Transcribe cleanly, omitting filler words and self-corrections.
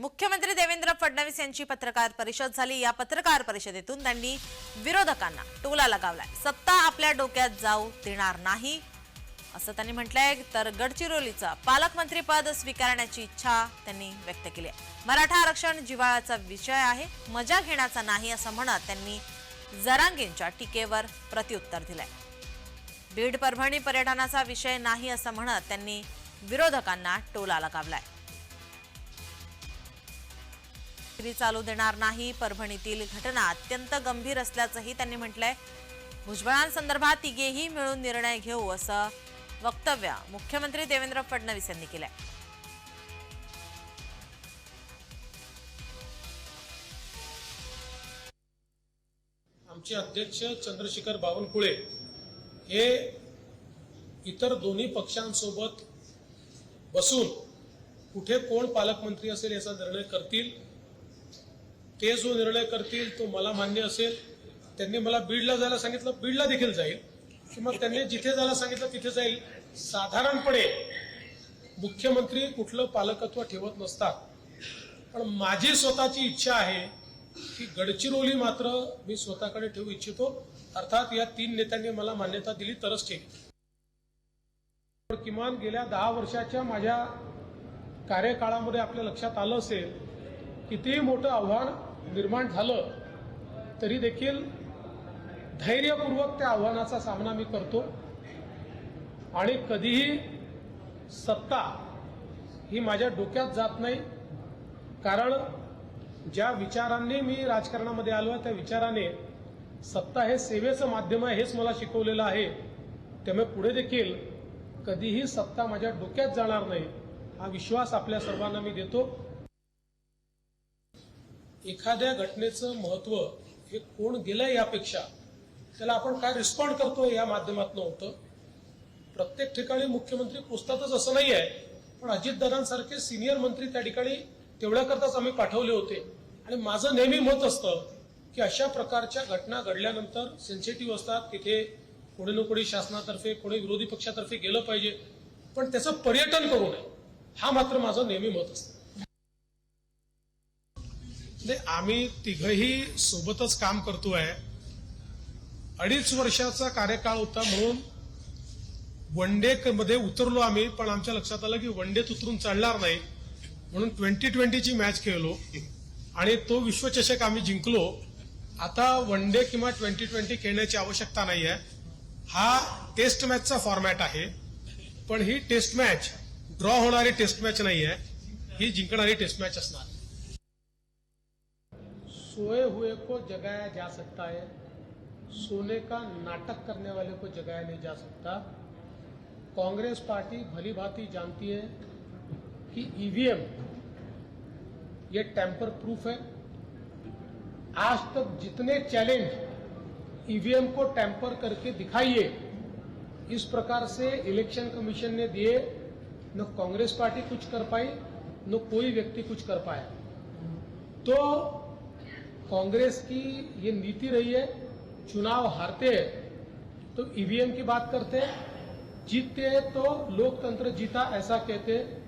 मुख्यमंत्री देवेंद्र फडणवीस यांची पत्रकार परिषद झाली। या पत्रकार परिषदेतून त्यांनी विरोधकांना टोला लगावलाय। सत्ता आपल्या डोक्यात जाऊ देणार नाही असं त्यांनी म्हटलंय। तर गडचिरोलीचं पालकमंत्री पद स्वीकारण्याची इच्छा त्यांनी व्यक्त केली आहे। मराठा आरक्षण जिव्हाळ्याचा विषय आहे, मजा घेण्याचा नाही असं म्हणत त्यांनी जरांगेंच्या टीकेवर प्रत्युत्तर दिलंय। बीड परभणी पर्यटनाचा विषय नाही असं म्हणत त्यांनी विरोधकांना टोला लगावलाय। चालू देणार नाही, परभणीतील घटना अत्यंत गंभीर असल्याचंही त्यांनी म्हटलंय। भुजबळांसंदर्भात तिघेही मिळून निर्णय घेऊ असं वक्तव्य मुख्यमंत्री देवेंद्र फडणवीस यांनी केलंय। आमचे अध्यक्ष चंद्रशेखर बावनकुळे हे इतर दोन्ही पक्षांसोबत बसून कुठे कोण पालकमंत्री असेल याचा निर्णय करतील। ते जो निर्णय करतील तो मला मान्य असेल। त्यांनी मला बीडला जायला सांगितलं, बीडला देखील जाईल, किंवा त्यांनी जिथे जायला सांगितलं तिथे जाईल। साधारणपणे मुख्यमंत्री कुठलं पालकत्व ठेवत नसतात, पण माझी स्वतःची इच्छा आहे की गडचिरोली मात्र मी स्वतःकडे ठेवू इच्छितो। अर्थात या तीन नेत्यांनी मला मान्यता दिली तरच ठेवी। किमान गेल्या 10 वर्षाच्या माझ्या कार्यकाळामध्ये आपल्या लक्षात आलं असेल, कितीही मोठं आव्हान निर्माण झालं तरी देखील धैर्यपूर्वक त्या आव्हानाचा सामना मी करतो आणि कधीही सत्ता ही माझ्या डोक्यात जात नाही। कारण ज्या विचारांनी मी राजकारणामध्ये आलो आहे त्या विचाराने सत्ता हे सेवेचं माध्यम आहे हेच मला शिकवलेलं आहे। त्यामुळे पुढे देखील कधीही सत्ता माझ्या डोक्यात जाणार नाही हा विश्वास आपल्या सर्वांना मी देतो। एखाद्या घटनेचं महत्व हे कोण गेलंय यापेक्षा त्याला आपण काय रिस्पॉन्ड करतो या माध्यमातून होतं। प्रत्येक ठिकाणी मुख्यमंत्री पोचतातच असं नाही आहे, पण अजितदादांसारखे सिनियर मंत्री त्या ठिकाणी तेवढ्याकरताच आम्ही पाठवले होते। आणि माझं नेहमी मत असतं की अशा प्रकारच्या घटना घडल्यानंतर सेन्सिटिव्ह असतात, तिथे कोणी ना कोणी शासनातर्फे कोणी विरोधी पक्षातर्फे गेलं पाहिजे, पण त्याचं पर्यटन करू नये हा मात्र माझं नेहमी मत असतं। आम्ही तिघही सोबतच काम करतोय। 2.5 वर्षाचा कार्यकाळ होता म्हणून वन डे मध्ये उतरलो आम्ही, पण आमच्या लक्षात आलं की वन डेत उतरून चालणार नाही म्हणून 2020ची मॅच खेळलो आणि तो विश्वचषक आम्ही जिंकलो। आता वन डे किंवा 2020 खेळण्याची आवश्यकता नाही आहे। हा टेस्ट मॅचचा फॉर्मॅट आहे, पण ही टेस्ट मॅच ड्रॉ होणारी टेस्ट मॅच नाही आहे, ही जिंकणारी टेस्ट मॅच असणार। सोए हुए को जगाया जा सकता है, सोने का नाटक करने वाले को जगाया नहीं जा सकता। कांग्रेस पार्टी भली भांति जानती है कि ईवीएम ये टैंपर प्रूफ है। आज तक जितने चैलेंज ईवीएम को टैंपर करके दिखाइए इस प्रकार से इलेक्शन कमीशन ने दिए, न कांग्रेस पार्टी कुछ कर पाई न कोई व्यक्ति कुछ कर पाया। तो कांग्रेस की ये नीति रही है, चुनाव हारते हैं तो ईवीएम की बात करते हैं, जीतते हैं तो लोकतंत्र जीता ऐसा कहते हैं।